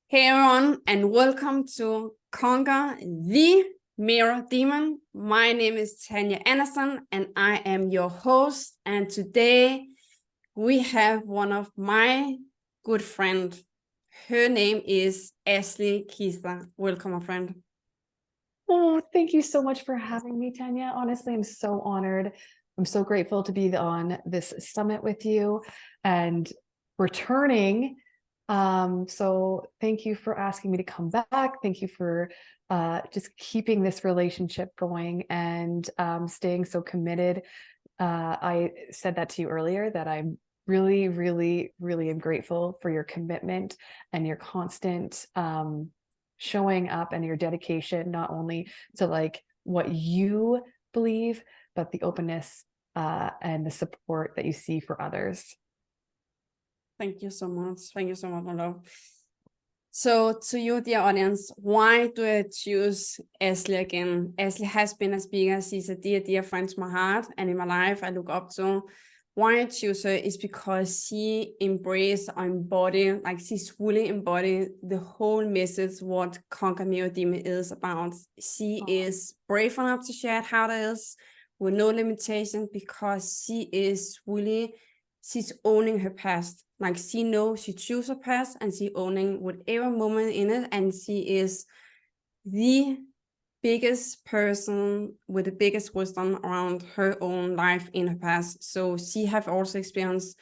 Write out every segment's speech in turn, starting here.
Hey everyone, and welcome to Conquer the Mirror Demon. My name is Tanja Andersen, and I am your host. And today we have one of my good friends. Her name is Ashley Kisa. Welcome, my friend. Oh, thank you so much for having me, Tanya. Honestly, I'm so honored. I'm so grateful to be on this summit with you and returning. So thank you for asking me to come back. Thank you for just keeping this relationship going and staying so committed. I said that to you earlier, that I'm really, really, really am grateful for your commitment and your constant showing up and your dedication, not only to like what you believe, but the openness and the support that you see for others. Thank you so much. Thank you so much, my love. So to you, dear audience, why do I choose Ashley again? Ashley has been a speaker. She's a dear, dear friend to my heart and in my life I look up to. Why I choose her is because she embraces or embodies, like she's fully embodied the whole message what Conquer Mirror Demon is about. She is brave enough to share how it is with no limitation because she is really, she's owning her past. Like she knows she chooses her past and she owning whatever moment in it, and she is the biggest person with the biggest wisdom around her own life in her past. So she have also experienced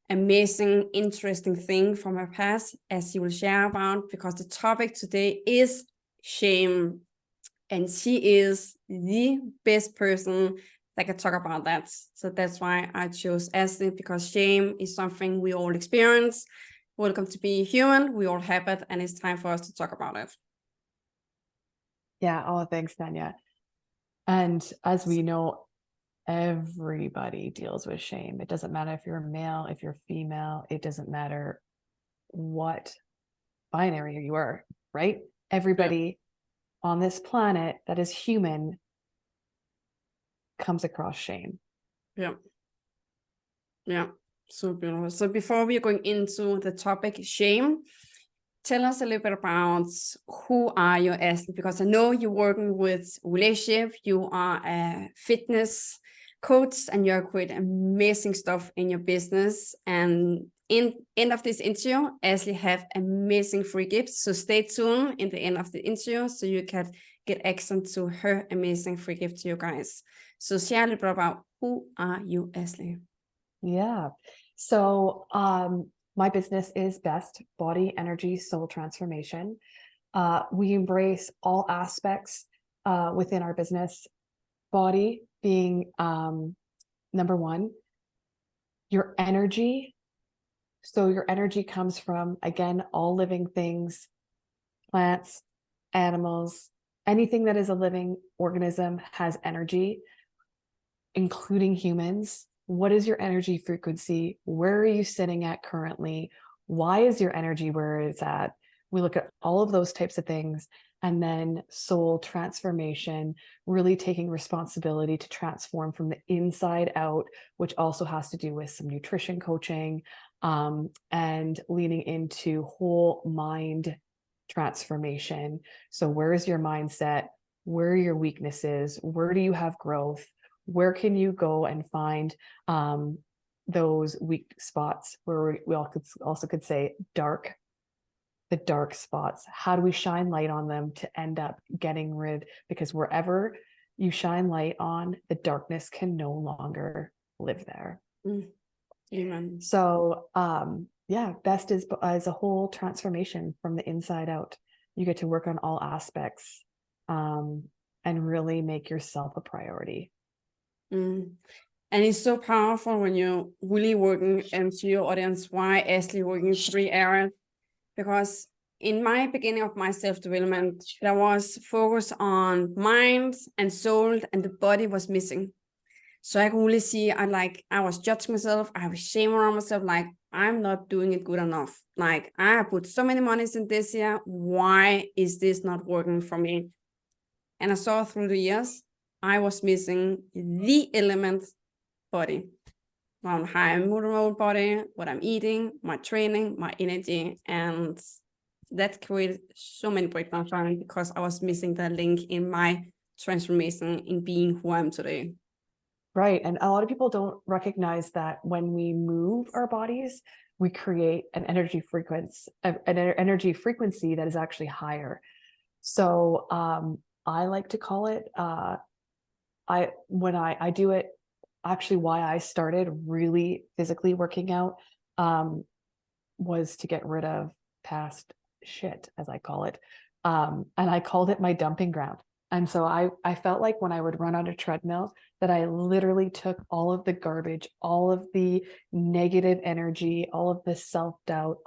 amazing, interesting thing from her past, as she will share about, because the topic today is shame, and she is the best person that can talk about that. So that's why I chose Ashley, because shame is something we all experience. Welcome to be human. We all have it, and it's time for us to talk about it. Yeah. Oh, thanks, Tanya. And as we know, everybody deals with shame. It doesn't matter if you're male, if you're female, it doesn't matter what binary you are, right? Everybody on this planet that is human comes across shame. Yeah. Yeah. So beautiful. So before we are going into the topic shame, tell us a little bit about who are you, Ashley, because I know you're working with relationship, you are a fitness coach, and you're quite amazing stuff in your business. And in end of this interview, Ashley have amazing free gifts. So stay tuned in the end of the interview so you can get access to her amazing free gift to you guys. So share a little bit about who are you, Ashley? Yeah. So my business is Best Body Energy Soul Transformation. We embrace all aspects within our business, body being number one, your energy. So your energy comes from, again, all living things, plants, animals, anything that is a living organism has energy, including humans. What is your energy frequency? Where are you sitting at currently? Why is your energy where it's at? We look at all of those types of things. And then soul transformation, really taking responsibility to transform from the inside out, which also has to do with some nutrition coaching and leaning into whole mind transformation. So where is your mindset? Where are your weaknesses? Where do you have growth? Where can you go and find those weak spots, where we also could say the dark spots? How do we shine light on them to end up getting rid? Because wherever you shine light on, the darkness can no longer live there. Amen. So yeah, Best is as a whole transformation from the inside out. You get to work on all aspects and really make yourself a priority. And it's so powerful when you're really working into your audience. Why Ashley working 3 areas? Because in my beginning of my self-development, there was focus on mind and soul, and the body was missing. So I could really see, I was judging myself. I was shaming around myself, like, I'm not doing it good enough. Like, I put so many monies in this year. Why is this not working for me? And I saw through the years, I was missing the element body. How I move my own body, what I'm eating, my training, my energy. And that created so many breakdowns for me because I was missing the link in my transformation in being who I am today. Right. And a lot of people don't recognize that when we move our bodies, we create an energy frequency, that is actually higher. So I like to call it, when I do it, actually why I started really physically working out was to get rid of past shit, as I call it. And I called it my dumping ground. And so I felt like when I would run on a treadmill, that I literally took all of the garbage, all of the negative energy, all of the self-doubt,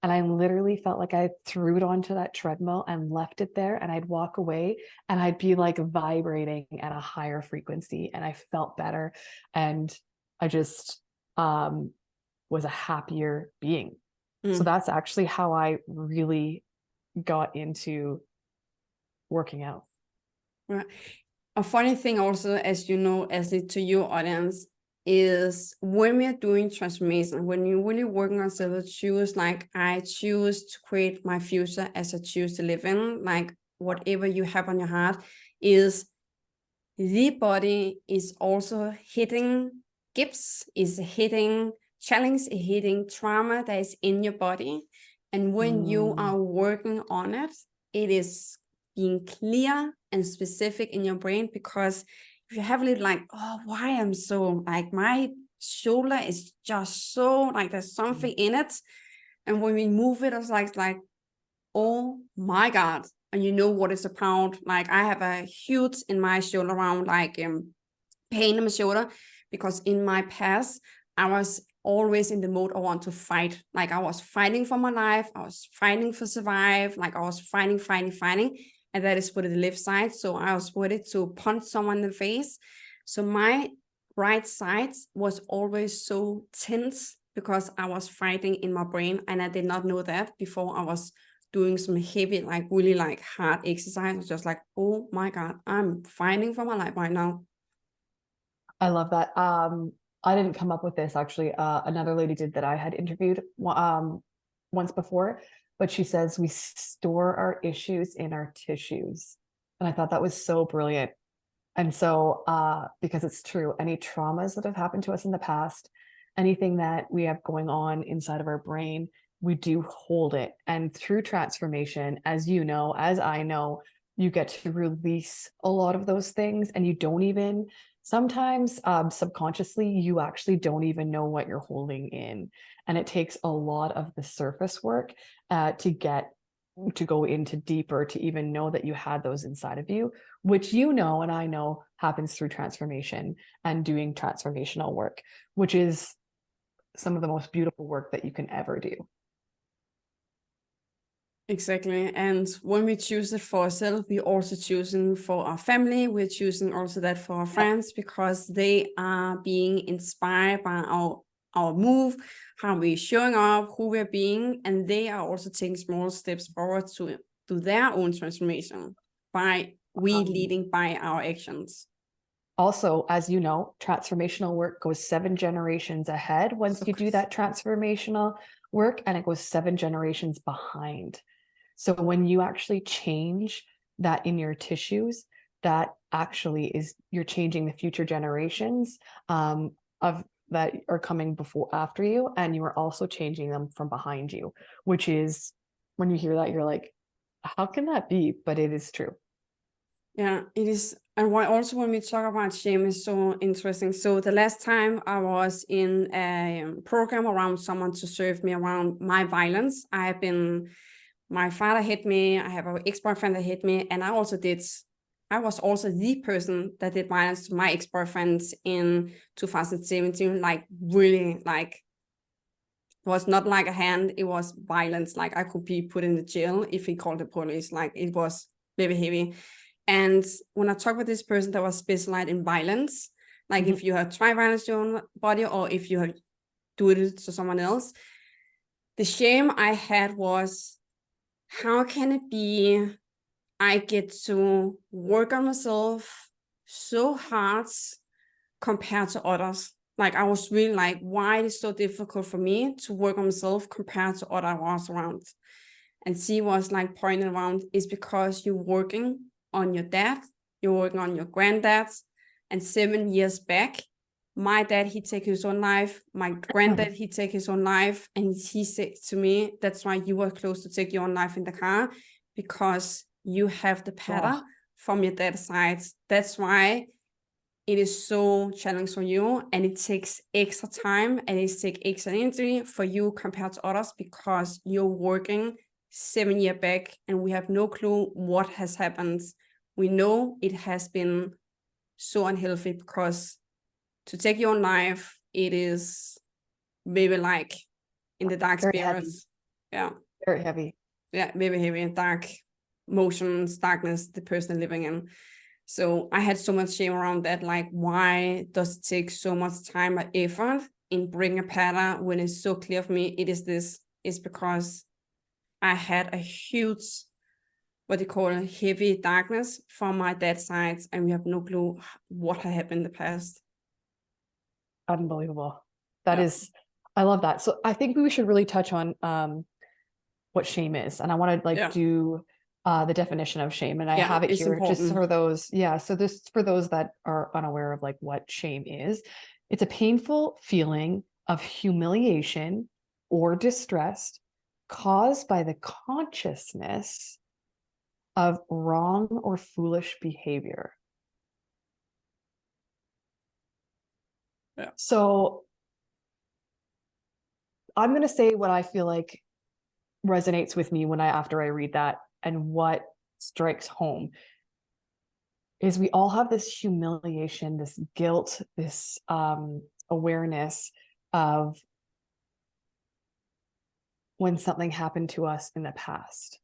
and I literally felt like I threw it onto that treadmill and left it there, and I'd walk away and I'd be like vibrating at a higher frequency, and I felt better. And I just was a happier being. So that's actually how I really got into working out. Right. A funny thing also, as you know, as it to your audience, is when we're doing transformation, when you're really working on self, choose, like I choose to create my future as I choose to live in, like whatever you have on your heart, is the body is also hitting gifts, is hitting challenge, is hitting trauma that is in your body. And when you are working on it, it is being clear and specific in your brain, because if you have a little like, oh, why I'm so like my shoulder is just so like there's something in it, and when we move it, it's like oh my god, and you know what it's about. Like I have a huge in my shoulder around like pain in my shoulder, because in my past I was always in the mode I want to fight. Like I was fighting for my life, I was fighting for survive, like I was fighting. And that is for the left side. So I was ready to punch someone in the face. So my right side was always so tense because I was fighting in my brain, and I did not know that before I was doing some heavy, like really like hard exercise. I was just like, oh my God, I'm fighting for my life right now. I love that. I didn't come up with this actually. Another lady did that I had interviewed once before, but she says we store our issues in our tissues. And I thought that was so brilliant. And so, because it's true, any traumas that have happened to us in the past, anything that we have going on inside of our brain, we do hold it. And through transformation, as you know, as I know, you get to release a lot of those things, and you don't even, sometimes subconsciously, you actually don't even know what you're holding in. And it takes a lot of the surface work to go into deeper, to even know that you had those inside of you, which you know, and I know happens through transformation and doing transformational work, which is some of the most beautiful work that you can ever do. Exactly. And when we choose it for ourselves, we're also choosing for our family. We're choosing also that for our friends, because they are being inspired by our move, how we're showing up, who we're being, and they are also taking small steps forward to do their own transformation by we leading by our actions. Also, as you know, transformational work goes 7 generations ahead once you do that transformational work, and it goes 7 generations behind. So when you actually change that in your tissues, that actually is, you're changing the future generations of that are coming after you, and you are also changing them from behind you, which is, when you hear that, you're like, how can that be? But it is true. Yeah, it is. And why also when we talk about shame is so interesting. So the last time I was in a program around someone to serve me around my violence, my father hit me, I have an ex-boyfriend that hit me, and I was also the person that did violence to my ex-boyfriends in 2017, like really, like, it was not like a hand, it was violence, like I could be put in the jail if he called the police, like it was very heavy. And when I talk with this person that was specialized in violence, like if you have tried violence to your own body, or if you have do it to someone else, the shame I had was, how can it be I get to work on myself so hard compared to others? Like I was really like, why is it so difficult for me to work on myself compared to other I was around? And she was like pointing around, it's because you're working on your dad, you're working on your granddads. And 7 years back, my dad, he take his own life. My granddad, he take his own life. And he said to me, that's why you were close to take your own life in the car, because you have the pattern from your dad's side. That's why it is so challenging for you, and it takes extra time and it takes extra energy for you compared to others, because you're working 7 years back and we have no clue what has happened. We know it has been so unhealthy, because to take your own life, it is maybe like in the dark spirits. Yeah. Very heavy. Yeah, very heavy, dark emotions, darkness, the person living in. So I had so much shame around that. Like, why does it take so much time and effort in bringing a pattern when it's so clear for me it is this? It's because I had a huge, what you call heavy darkness from my dad's side, and we have no clue what had happened in the past. Unbelievable. That is, I love that. So I think we should really touch on what shame is. And I want to like do the definition of shame. And I have it here important. Just for those. Yeah. So this, for those that are unaware of like what shame is, it's a painful feeling of humiliation or distress caused by the consciousness of wrong or foolish behavior. Yeah. So I'm going to say what I feel like resonates with me after I read that, and what strikes home is we all have this humiliation, this guilt, this awareness of when something happened to us in the past.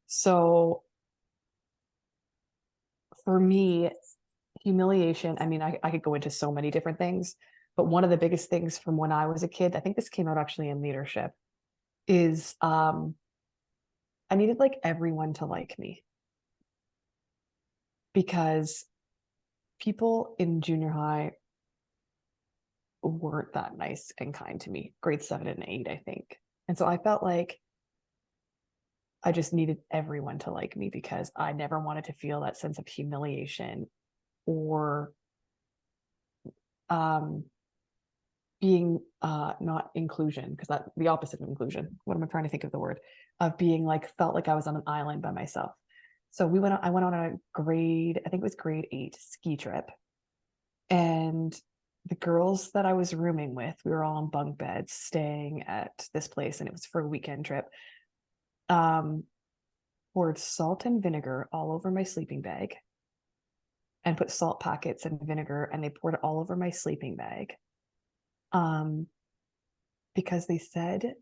So for me, humiliation, I mean, I could go into so many different things, but one of the biggest things from when I was a kid, I think this came out actually in leadership, is I needed like everyone to like me, because people in junior high weren't that nice and kind to me, grade 7 and 8, I think. And so I felt like I just needed everyone to like me, because I never wanted to feel that sense of humiliation or being not inclusion, because that's the opposite of inclusion. What am I trying to think of the word? Of being like, felt like I was on an island by myself. So I went on a grade, I think it was grade 8 ski trip. And the girls that I was rooming with, we were all on bunk beds staying at this place, and it was for a weekend trip. Poured salt and vinegar all over my sleeping bag, and put salt packets and vinegar, and they poured it all over my sleeping bag. Because they said,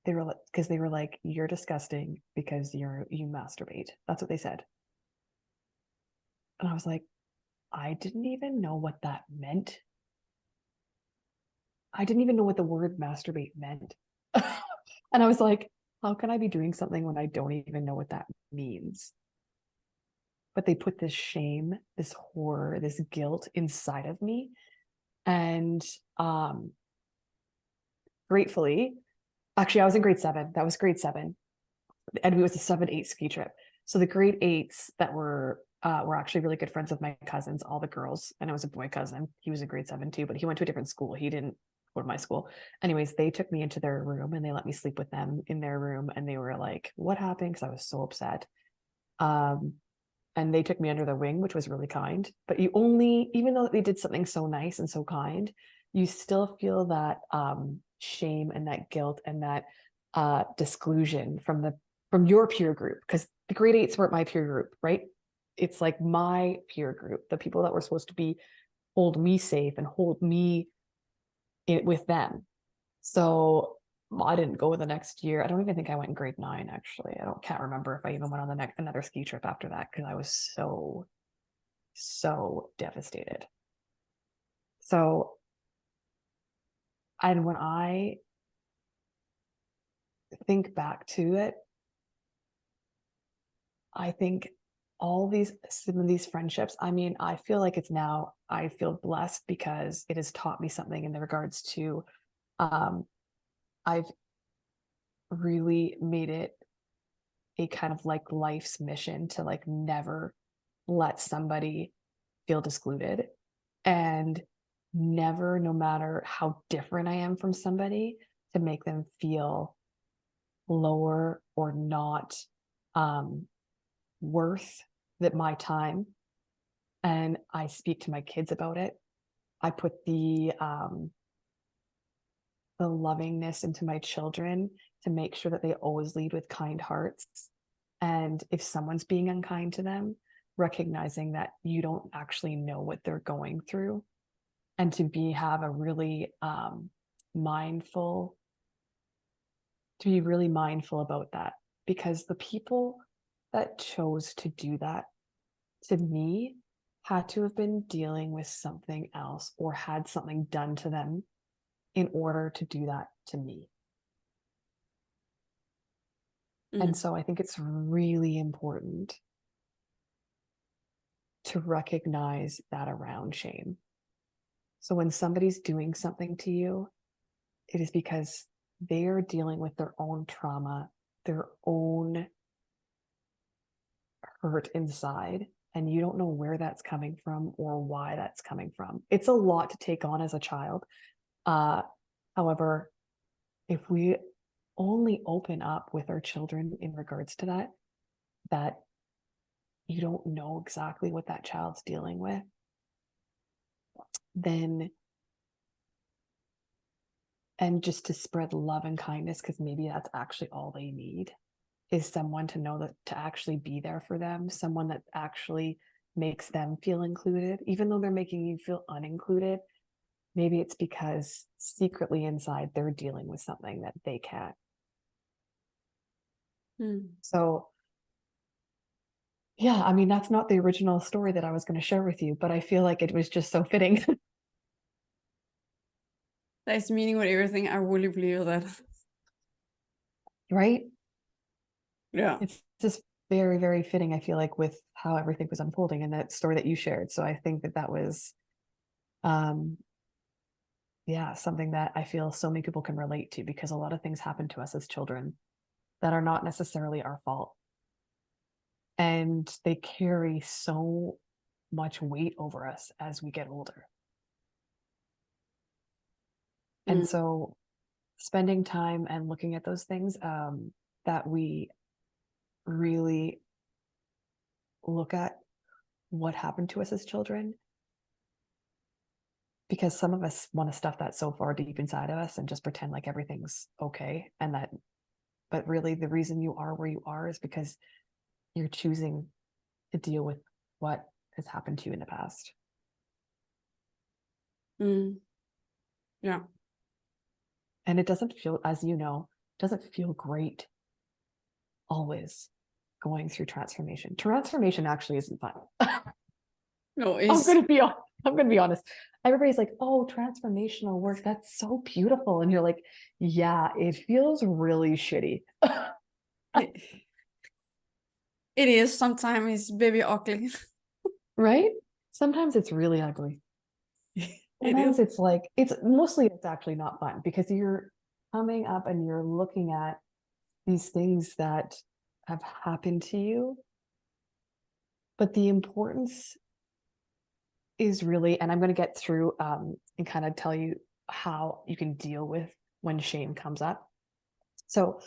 they were like, you're disgusting because you masturbate. That's what they said. And I was like, I didn't even know what that meant. I didn't even know what the word masturbate meant. And I was like, how can I be doing something when I don't even know what that means? But they put this shame, this horror, this guilt inside of me. And gratefully, actually, I was in grade 7. That was grade 7. And it was a 7-8 ski trip. So the grade 8s that were actually really good friends of my cousins, all the girls, and it was a boy cousin. He was in grade 7 too, but he went to a different school. He didn't go to my school. Anyways, they took me into their room and they let me sleep with them in their room. And they were like, what happened? Because I was so upset. And they took me under their wing, which was really kind. But even though they did something so nice and so kind, you still feel that shame and that guilt and that disclusion from your peer group, because the grade 8s weren't my peer group, right? It's like my peer group, the people that were supposed to hold me safe and hold me with them. So I didn't go the next year. I don't even think I went in grade 9, actually. Can't remember if I even went on another ski trip after that, because I was so devastated. So, and when I think back to it, I think some of these friendships, I mean, I feel like I feel blessed because it has taught me something in the regards to, I've really made it a kind of like life's mission to like never let somebody feel excluded, and never, no matter how different I am from somebody, to make them feel lower or not worth that my time. And I speak to my kids about it. I put the lovingness into my children to make sure that they always lead with kind hearts. And if someone's being unkind to them, recognizing that you don't actually know what they're going through, and to have a really mindful about that. Because the people that chose to do that to me had to have been dealing with something else or had something done to them in order to do that to me. And so I think it's really important to recognize that around shame. So when somebody's doing something to you, it is because they are dealing with their own trauma, their own hurt inside, and you don't know where that's coming from or why that's coming from. It's a lot to take on as a child. However, if we only open up with our children in regards to that you don't know exactly what that child's dealing with, then, and just to spread love and kindness, because maybe that's actually all they need, is someone to know that, to actually be there for them, someone that actually makes them feel included, even though they're making you feel unincluded. Maybe it's because secretly inside they're dealing with something that they can't. So yeah, I mean, that's not the original story that I was going to share with you, but I feel like it was just so fitting. That's meaning with everything. I really believe that. Right? Yeah. It's just very, very fitting, I feel like, with how everything was unfolding in that story that you shared. So I think that was, yeah, something that I feel so many people can relate to, because a lot of things happen to us as children that are not necessarily our fault. And they carry so much weight over us as we get older. And so spending time and looking at those things, that we really look at what happened to us as children, because some of us want to stuff that so far deep inside of us and just pretend like everything's okay. And that, but really the reason you are where you are is because you're choosing to deal with what has happened to you in the past. Yeah. And it doesn't feel, as you know, doesn't feel great always going through transformation. Transformation actually isn't fun. No, I'm gonna be honest. Everybody's like, oh, transformational work, that's so beautiful. And you're like, yeah, it feels really shitty. it is. Sometimes it's very ugly. Right? Sometimes it's really ugly. Sometimes it's like, it's actually not fun, because you're coming up and you're looking at these things that have happened to you. But the importance is really, and I'm going to get through and kind of tell you how you can deal with when shame comes up. So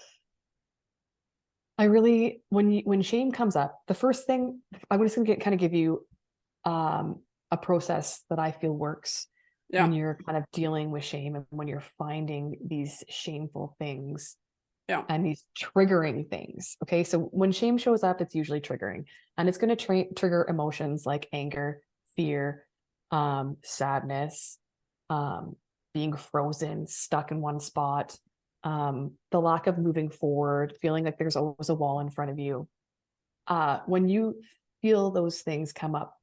I really, when shame comes up, the first thing, I'm just going to kind of give you a process that I feel works when you're kind of dealing with shame and when you're finding these shameful things and these triggering things. Okay, so when shame shows up, it's usually triggering, and it's going to trigger emotions like anger, fear, sadness, being frozen, stuck in one spot, the lack of moving forward, feeling like there's always a wall in front of you. When you feel those things come up,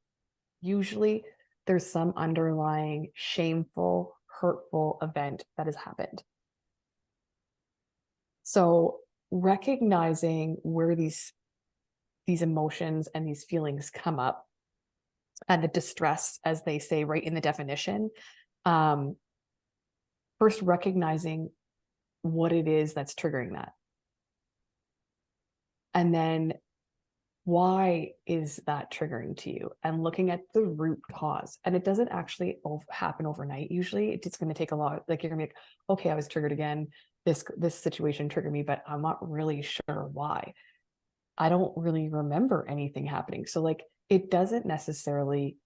usually there's some underlying shameful, hurtful event that has happened. So recognizing where these emotions and these feelings come up, and the distress, as they say right in the definition, first recognizing what it is that's triggering that. And then why is that triggering to you? And looking at the root cause. And it doesn't actually happen overnight. Usually it's going to take a lot. Like, you're gonna be like, okay, I was triggered again. This situation triggered me, but I'm not really sure why. I don't really remember anything happening. So like, it doesn't necessarily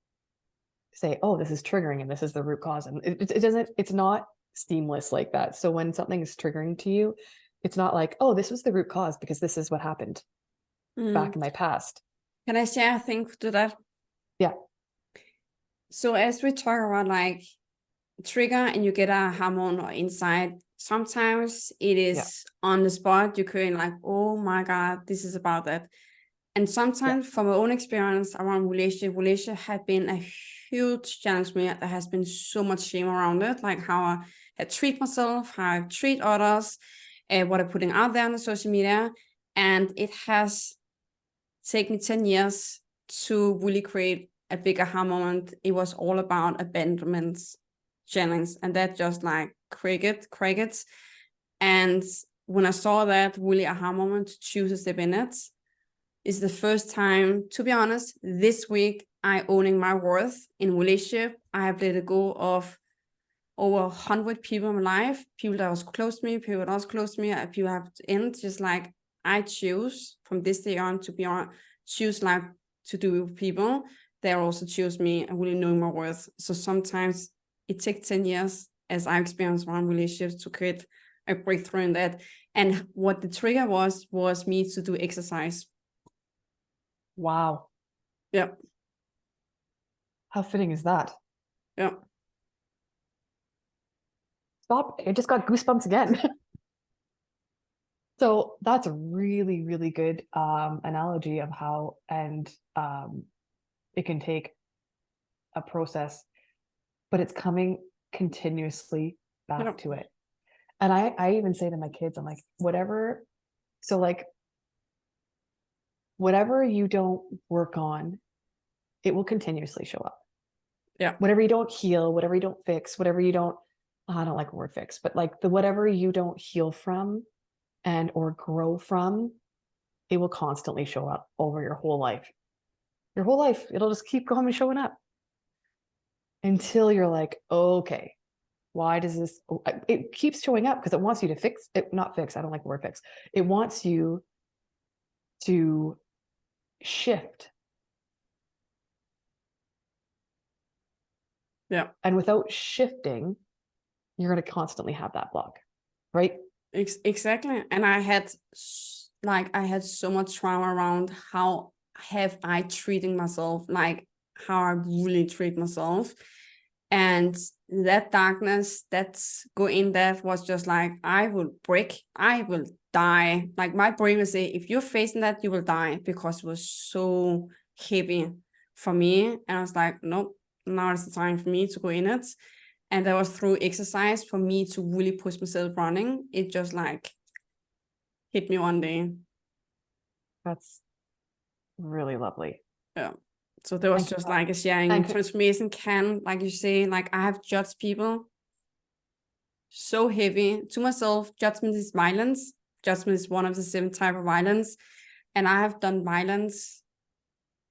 say, oh, this is triggering and this is the root cause. And it doesn't, it's not seamless like that. So when something is triggering to you, it's not like, oh, this was the root cause because this is what happened back in my past. Can I share a thing to that? Yeah. So as we talk about like trigger and you get a hormone or insight, sometimes it is on the spot. You're going like, oh my God, this is about that. And sometimes from my own experience around relationship had been a huge challenge for me. There has been so much shame around it, like how I treat myself, how I treat others, what I'm putting out there on the social media. And it has taken me 10 years to really create a bigger aha moment. It was all about abandonment challenge, and that just like crickets. And when I saw that really aha moment to choose a step in it, is the first time, to be honest, this week I owning my worth in relationship. I have let go of over 100 people in my life, people that was close to me, people that was close to me, people have to end. Just like I choose from this day on to be on, choose like to do with people. They also choose me and really knowing my worth. So sometimes it takes 10 years, as I experienced around relationships, to create a breakthrough in that. And what the trigger was me to do exercise. Wow. Yeah. How fitting is that? Yeah. Stop. I just got goosebumps again. So that's a really, really good analogy of how, and it can take a process, but it's coming continuously back to it. And I even say to my kids, I'm like, whatever. So like, whatever you don't work on, it will continuously show up. Yeah. Whatever you don't heal, whatever you don't fix, whatever you don't, I don't like the word fix, but like whatever you don't heal from and or grow from, it will constantly show up over your whole life. Your whole life, it'll just keep going and showing up until you're like, okay, why does this, it keeps showing up because it wants you to fix it, not fix, I don't like the word fix. It wants you to shift. Yeah. And without shifting, you're going to constantly have that block, right? Exactly. And I had so much trauma around how have I treating myself, like how I really treat myself. And that darkness that's go in that was just like, I will break, I will die. Like my brain would say, if you're facing that, you will die, because it was so heavy for me. And I was like, nope, now is the time for me to go in it. And that was through exercise for me to really push myself running. It just like hit me one day. That's really lovely. Yeah. So there was just like a sharing transformation can, like you say, like I have judged people so heavy to myself. Judgment is violence. Judgment is one of the 7 types of violence. And I have done violence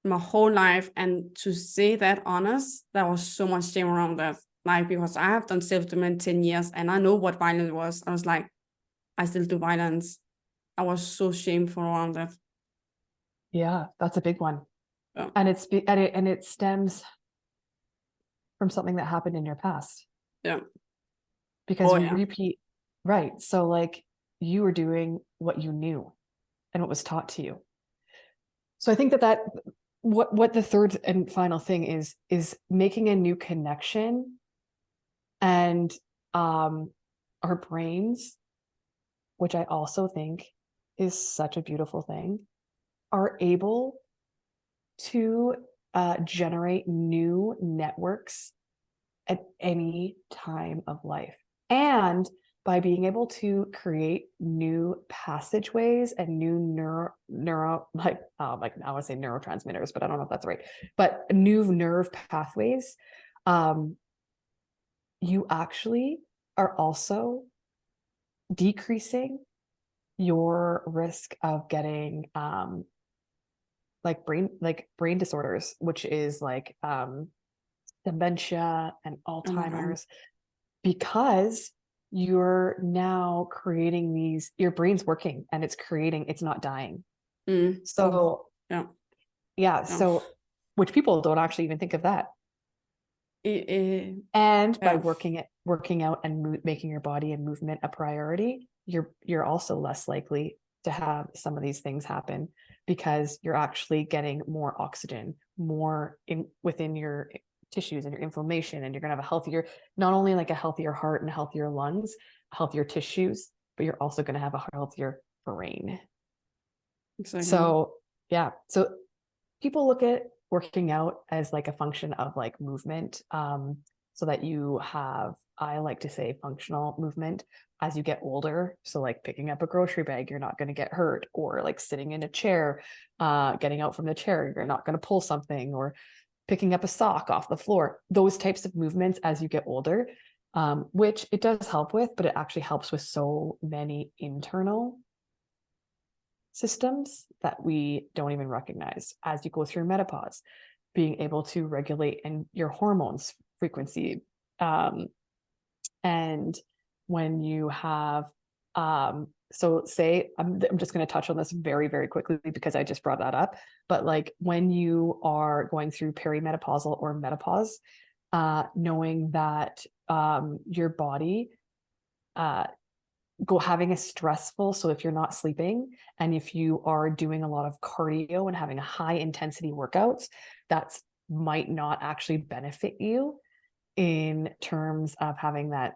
my whole life. And to say that honest, there was so much shame around that. Like, because I have done self-defense 10 years and I know what violence was. I was like, I still do violence. I was so shameful around that. Yeah, that's a big one. Yeah. And it stems from something that happened in your past. Yeah. Because you repeat, right? So like you were doing what you knew and what was taught to you. So I think that what the third and final thing is making a new connection, and our brains, which I also think is such a beautiful thing, are able to generate new networks at any time of life. And by being able to create new passageways and new like I want to say neurotransmitters, but I don't know if that's right, but new nerve pathways, you actually are also decreasing your risk of getting brain disorders, which is like dementia and Oh my God. Alzheimer's, because you're now creating these, your brain's working and it's not dying. So yeah. so which people don't actually even think of that. And by working out and making your body and movement a priority, you're also less likely to have some of these things happen, because you're actually getting more oxygen, more within your tissues and your inflammation, and you're going to have a healthier, not only like a healthier heart and healthier lungs, healthier tissues, but you're also going to have a healthier brain. Exactly. So yeah, so people look at working out as like a function of like movement, so that you have, I like to say, functional movement as you get older. So like picking up a grocery bag, you're not going to get hurt, or like sitting in a chair, getting out from the chair, you're not going to pull something, or picking up a sock off the floor, those types of movements as you get older, which it does help with, but it actually helps with so many internal systems that we don't even recognize as you go through menopause, being able to regulate and your hormones frequency. And when you have, so say, I'm just going to touch on this very, very quickly because I just brought that up, but like when you are going through perimenopausal or menopause, knowing that your body, having a stressful, so if you're not sleeping and if you are doing a lot of cardio and having a high intensity workouts, that might not actually benefit you in terms of having that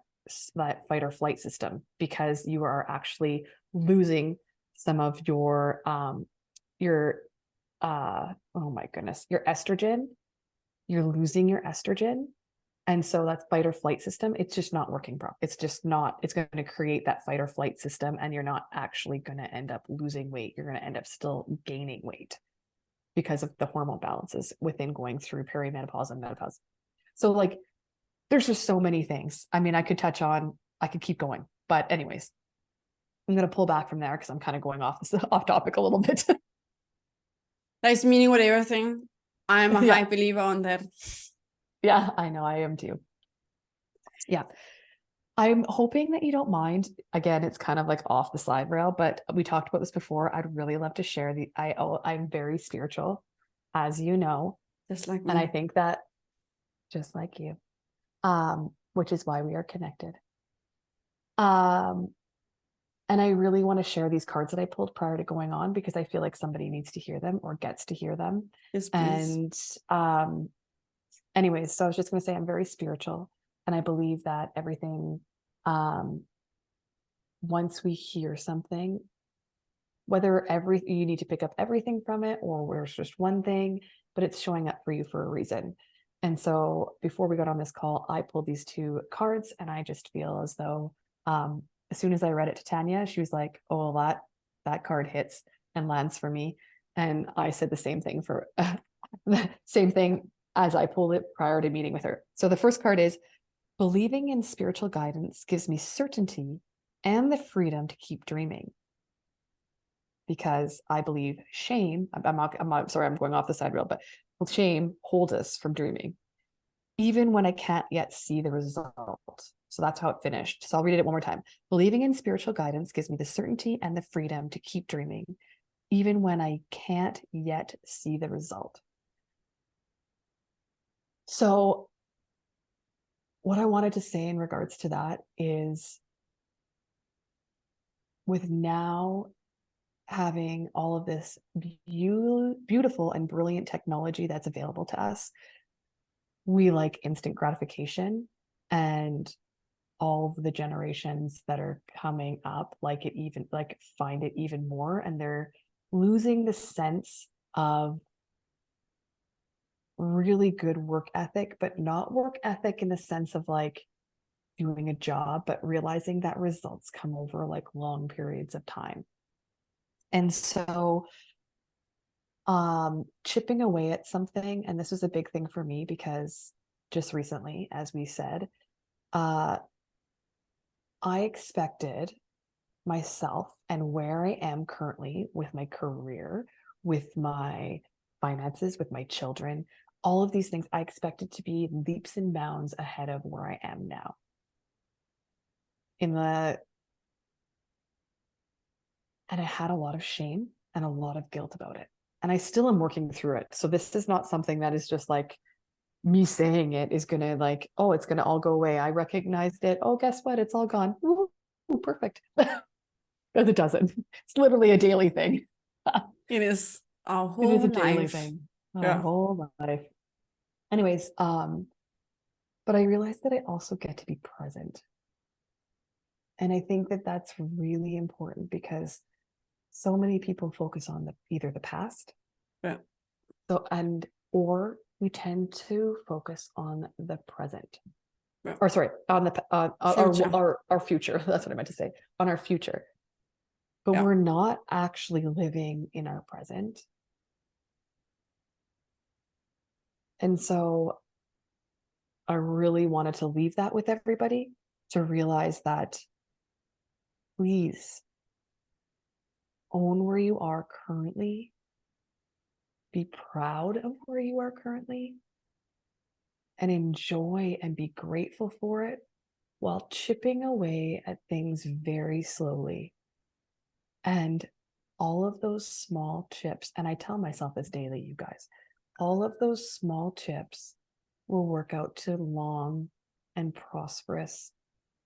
fight or flight system, because you are actually losing some of your oh my goodness, your estrogen. You're losing your estrogen. And so that's fight or flight system. It's just not working properly. It's just not, it's going to create that fight or flight system, and you're not actually going to end up losing weight. You're going to end up still gaining weight because of the hormone balances within going through perimenopause and menopause. So like, there's just so many things. I mean, I could keep going, but anyways, I'm going to pull back from there because I'm kind of going off topic a little bit. That's meaning with everything. I'm a high believer on that. Yeah, I know, I am too. Yeah. I'm hoping that you don't mind. Again, it's kind of like off the slide rail, but we talked about this before. I'd really love to share I'm very spiritual, as you know. Just like me. And I think that just like you, which is why we are connected. And I really want to share these cards that I pulled prior to going on, because I feel like somebody needs to hear them or gets to hear them. Yes, please. And anyways, so I was just going to say I'm very spiritual, and I believe that everything, once we hear something, whether you need to pick up everything from it or where it's just one thing, but it's showing up for you for a reason. And so before we got on this call, I pulled these two cards, and I just feel as though, as soon as I read it to Tanya, she was like, oh, well, that card hits and lands for me. And I said the same thing same thing as I pulled it prior to meeting with her. So the first card is, believing in spiritual guidance gives me certainty and the freedom to keep dreaming. Because I believe shame, I'm sorry, I'm going off the side rail, but shame holds us from dreaming, even when I can't yet see the result. So that's how it finished. So I'll read it one more time. Believing in spiritual guidance gives me the certainty and the freedom to keep dreaming, even when I can't yet see the result. So what I wanted to say in regards to that is, with now having all of this beautiful and brilliant technology that's available to us, we like instant gratification, and all of the generations that are coming up find it even more, and they're losing the sense of really good work ethic, but not work ethic in the sense of like doing a job, but realizing that results come over like long periods of time. And so chipping away at something, and this was a big thing for me because just recently, as we said, I expected myself and where I am currently with my career, with my finances, with my children, all of these things, I expected to be leaps and bounds ahead of where I am now. And I had a lot of shame and a lot of guilt about it. And I still am working through it. So this is not something that is just like me saying it is going to like, oh, it's going to all go away. I recognized it. Oh, guess what? It's all gone. Ooh, perfect. Because it doesn't. It's literally a daily thing. It is our It is whole a daily life. thing. Our Yeah. whole life. Anyways, but I realized that I also get to be present. And I think that that's really important because so many people focus on either the past, Yeah. or we tend to focus on the present. Yeah. Or sorry, on the Future. our future. That's what I meant to say. On our future. But Yeah. we're not actually living in our present. And so I really wanted to leave that with everybody, to realize that please own where you are currently, be proud of where you are currently, and enjoy and be grateful for it while chipping away at things very slowly. And all of those small chips, and I tell myself this daily, you guys, all of those small chips will work out to long and prosperous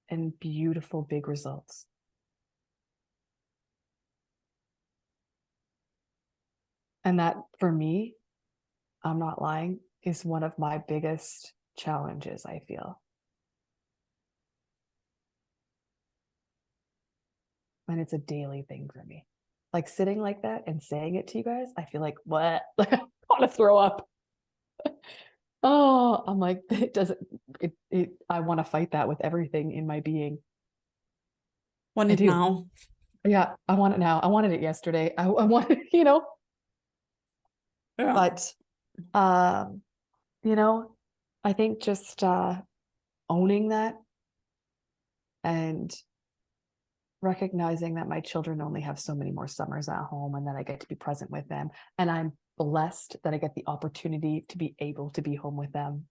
and beautiful big results. And that, for me, I'm not lying, is one of my biggest challenges, I feel. And it's a daily thing for me. Like sitting like that and saying it to you guys, I feel like, what? Like I want to throw up. Oh, I'm like, I want to fight that with everything in my being. Want I it do. now. Yeah, I want it now. I wanted it yesterday. I want it, Yeah. But I think just owning that and recognizing that my children only have so many more summers at home and that I get to be present with them. And I'm blessed that I get the opportunity to be able to be home with them,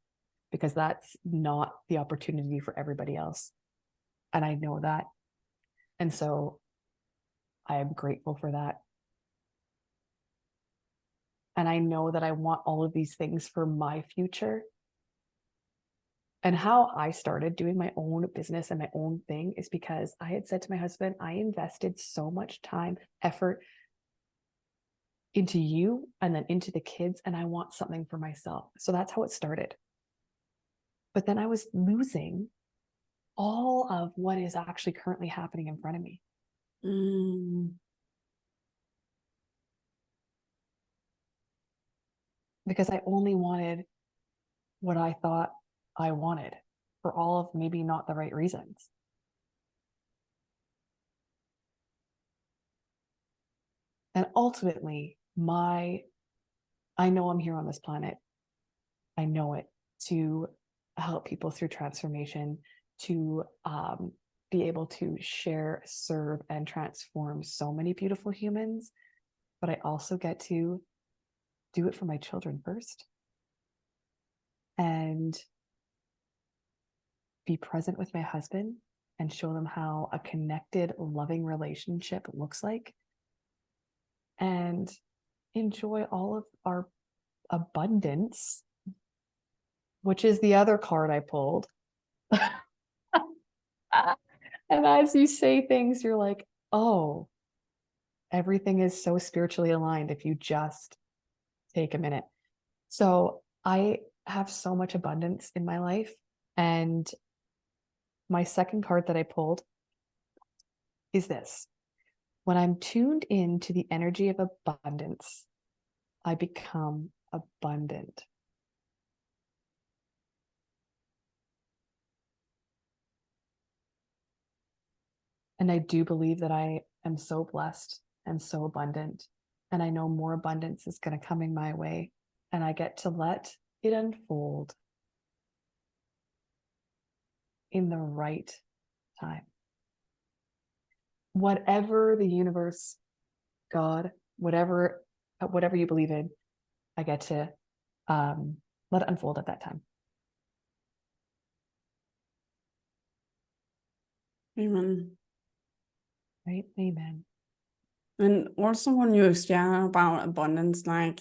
because that's not the opportunity for everybody else. And I know that. And so I am grateful for that. And I know that I want all of these things for my future. And how I started doing my own business and my own thing is because I had said to my husband, I invested so much time, effort into you and then into the kids, and I want something for myself. So that's how it started. But then I was losing all of what is actually currently happening in front of me. Because I only wanted what I thought I wanted for all of maybe not the right reasons. And ultimately, I know I'm here on this planet. I know it, to help people through transformation, to be able to share, serve, and transform so many beautiful humans. But I also get to do it for my children first and be present with my husband and show them how a connected, loving relationship looks like, and enjoy all of our abundance, which is the other card I pulled. And as you say things, you're like, oh, everything is so spiritually aligned if you just take a minute. So I have so much abundance in my life. And my second card that I pulled is this: when I'm tuned into the energy of abundance, I become abundant. And I do believe that I am so blessed and so abundant. And I know more abundance is going to come in my way. And I get to let it unfold in the right time. whatever the universe, God, whatever you believe in, I get to let it unfold at that time. Amen. Right? Amen. And also when you share about abundance, like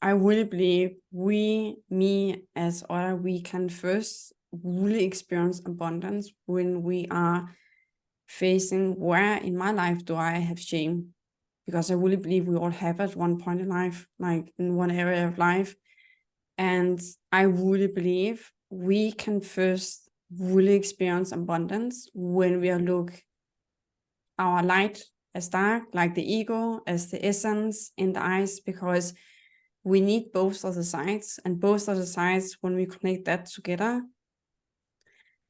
I really believe me as other, we can first really experience abundance when we are facing where in my life do I have shame? Because I really believe we all have at one point in life, like in one area of life. And I really believe we can first really experience abundance when we look our light as dark, like the ego, as the essence in the eyes, because we need both of the sides, and both of the sides, when we connect that together,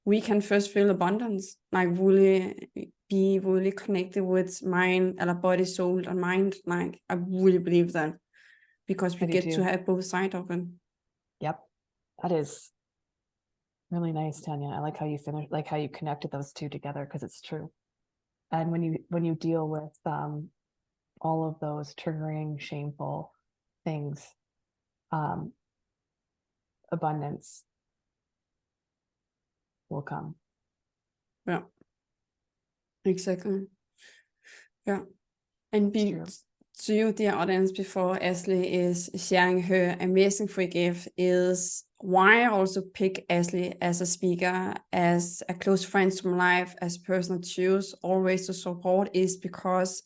we can first feel abundance, like really be really connected with mind, and body, soul, and mind. Like I really believe that, because we get to have both sides of it. Yep, that is really nice, Tanya. I like how you like how you connected those two together, because it's true. And when you deal with all of those triggering, shameful things, abundance will come. Yeah, exactly. Yeah. And to you, dear audience, before Ashley is sharing her amazing free gift, is why I also pick Ashley as a speaker, as a close friend to my life, as a person I choose always to support, is because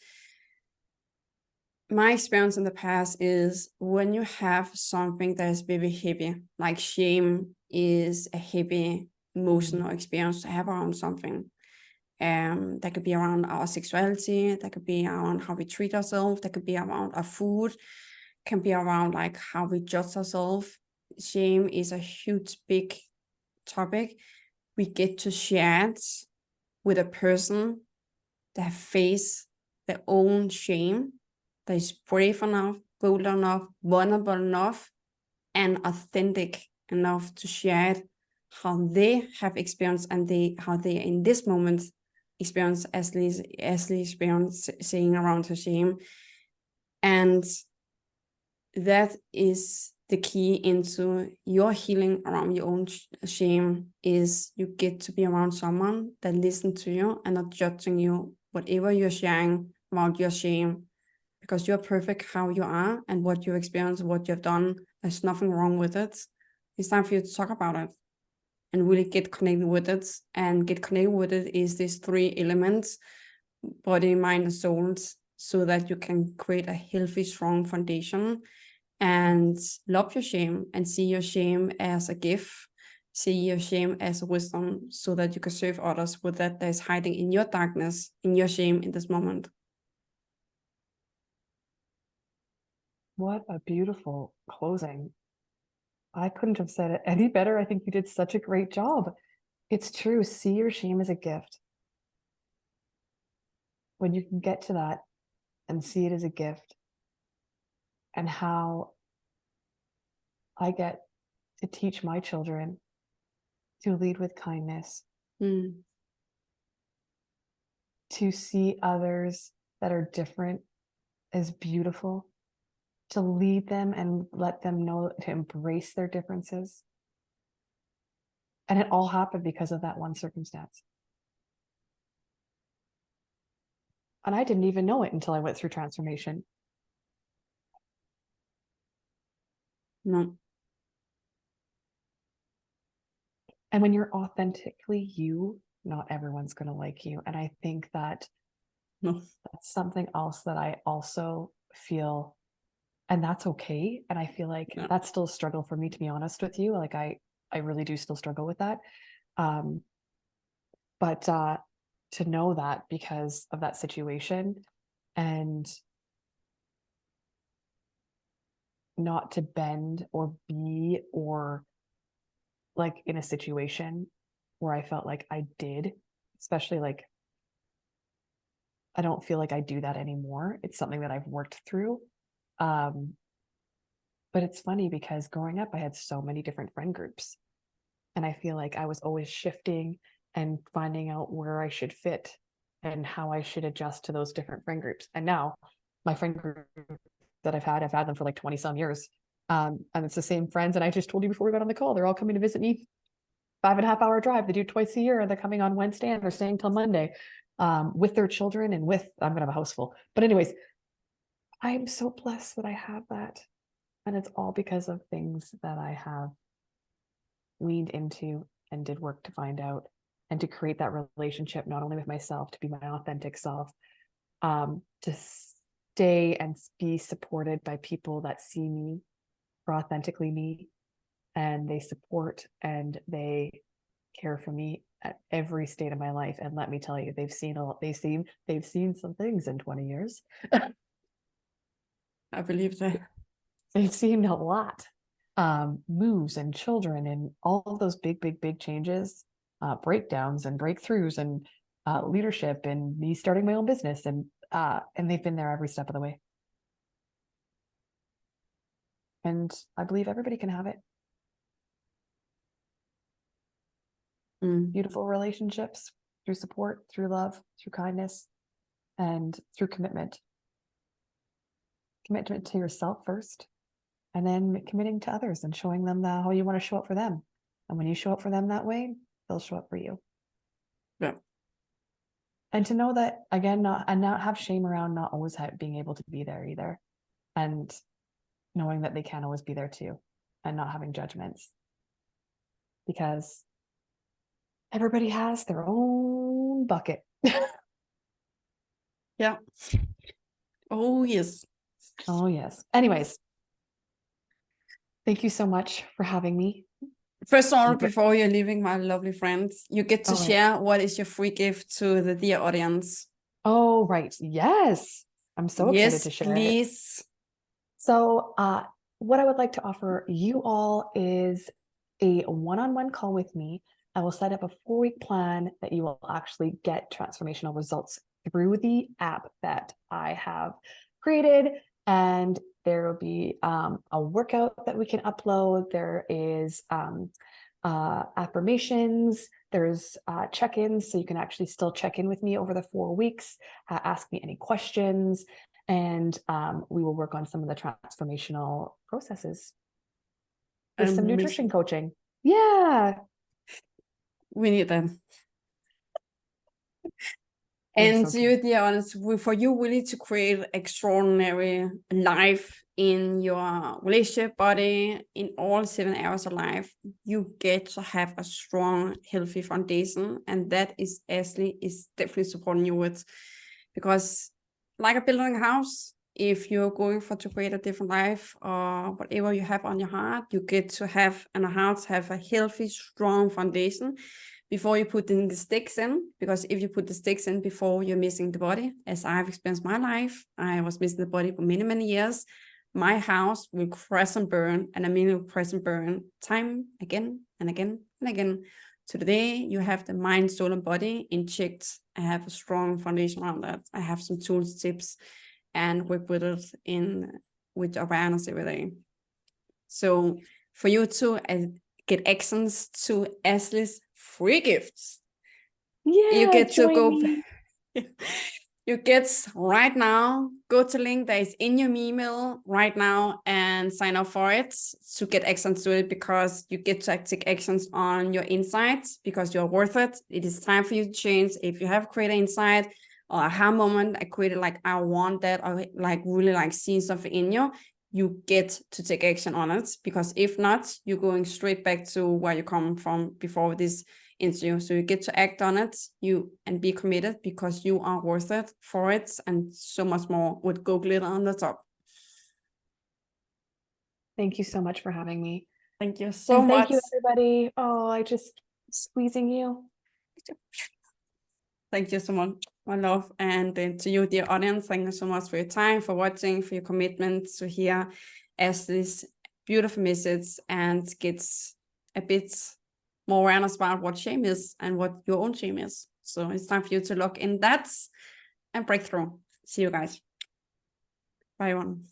my experience in the past is when you have something that is very heavy, like shame is a heavy emotional experience to have around something. That could be around our sexuality, that could be around how we treat ourselves, that could be around our food, can be around like how we judge ourselves. Shame is a huge, big topic. We get to share it with a person that face their own shame, that is brave enough, bold enough, vulnerable enough, and authentic enough to share it, how they have experienced, and how they in this moment experience Ashley experience saying around her shame. And that is the key into your healing around your own shame, is you get to be around someone that listens to you and not judging you, whatever you're sharing about your shame, because you're perfect how you are, and what you experience, what you've done, there's nothing wrong with it. It's time for you to talk about it and really get connected with it. And get connected with it is these three elements: body, mind, and soul, so that you can create a healthy, strong foundation and love your shame and see your shame as a gift, see your shame as a wisdom, so that you can serve others with that is hiding in your darkness, in your shame in this moment. What a beautiful closing. I couldn't have said it any better. I think you did such a great job. It's true. See your shame as a gift. When you can get to that and see it as a gift, and how I get to teach my children to lead with kindness, to see others that are different as beautiful, to lead them and let them know to embrace their differences. And it all happened because of that one circumstance. And I didn't even know it until I went through transformation. No. And when you're authentically you, not everyone's going to like you. And I think that that's something else that I also feel, and that's okay. And I feel like that's still a struggle for me, to be honest with you. Like I really do still struggle with that. But to know that because of that situation, and not to bend or be, or like in a situation where I felt like I did, especially like, I don't feel like I do that anymore. It's something that I've worked through. But it's funny because growing up, I had so many different friend groups, and I feel like I was always shifting and finding out where I should fit and how I should adjust to those different friend groups. And now my friend group that I've had them for like 20 some years. And it's the same friends. And I just told you before we got on the call, they're all coming to visit me. 5.5 hour drive. They do twice a year. And they're coming on Wednesday and they're staying till Monday with their children and I'm going to have a house full. But anyways, I'm so blessed that I have that. And it's all because of things that I have leaned into and did work to find out and to create that relationship, not only with myself, to be my authentic self, to stay and be supported by people that see me for authentically me, and they support and they care for me at every state of my life. And let me tell you, they've seen some things in 20 years. I believe that. They've seen a lot. Moves and children and all of those big changes, breakdowns and breakthroughs and leadership and me starting my own business, and they've been there every step of the way. And I believe everybody can have it. Beautiful relationships through support, through love, through kindness, and through commitment. Commitment to yourself first, and then committing to others and showing them how you want to show up for them. And when you show up for them that way, they'll show up for you. Yeah. And to know that, again, not have shame around not always being able to be there either. And knowing that they can always be there too, and not having judgments. Because everybody has their own bucket. Yeah. Oh, yes. Oh, yes. Anyways, thank you so much for having me. First of all, before you're leaving, my lovely friends, you get to share what is your free gift to the dear audience. Oh, right. Yes. I'm so excited to share please. So what I would like to offer you all is a one-on-one call with me. I will set up a 4-week plan that you will actually get transformational results through the app that I have created. And there will be a workout that we can upload. There is affirmations. There's check-ins, so you can actually still check in with me over the 4 weeks, ask me any questions, and we will work on some of the transformational processes with some nutrition coaching. Yeah. We need them. And so you, dear honest, for you really to create extraordinary life in your relationship, body, in all 7 areas of life, you get to have a strong, healthy foundation. And that is Ashley is definitely supporting you with. Because like a building a house, if you're going to create a different life or whatever you have on your heart, you get to have a healthy, strong foundation before you put in the sticks in. Because if you put the sticks in before, you're missing the body. As I've experienced my life, I was missing the body for many, many years. My house will crash and burn, and I mean it will crash and burn time again and again and again. So today you have the mind, soul, and body in checked. I have a strong foundation around that. I have some tools, tips, and work with it with awareness every day. So for you to get access to Ashley's free gifts, you get to go. You get right now, go to link that is in your email right now and sign up for it to get access to it, because you get to take actions on your insights because you're worth it. It is time for you to change. If you have created insight or aha moment, I created like, I want that, or like really like seeing something in you get to take action on it, because if not, you're going straight back to where you come from before this interview. So you get to act on it, and be committed, because you are worth it for it, and so much more with Go Glitter on the top. Thank you so much for having me. Thank you so much. Thank you, everybody. Oh, I just squeezing you. Thank you so much, my love. And to you, dear audience, thank you so much for your time, for watching, for your commitment to hear Ashley's beautiful message and gets a bit more awareness about what shame is and what your own shame is. So it's time for you to look in that and break through. See you guys. Bye, everyone.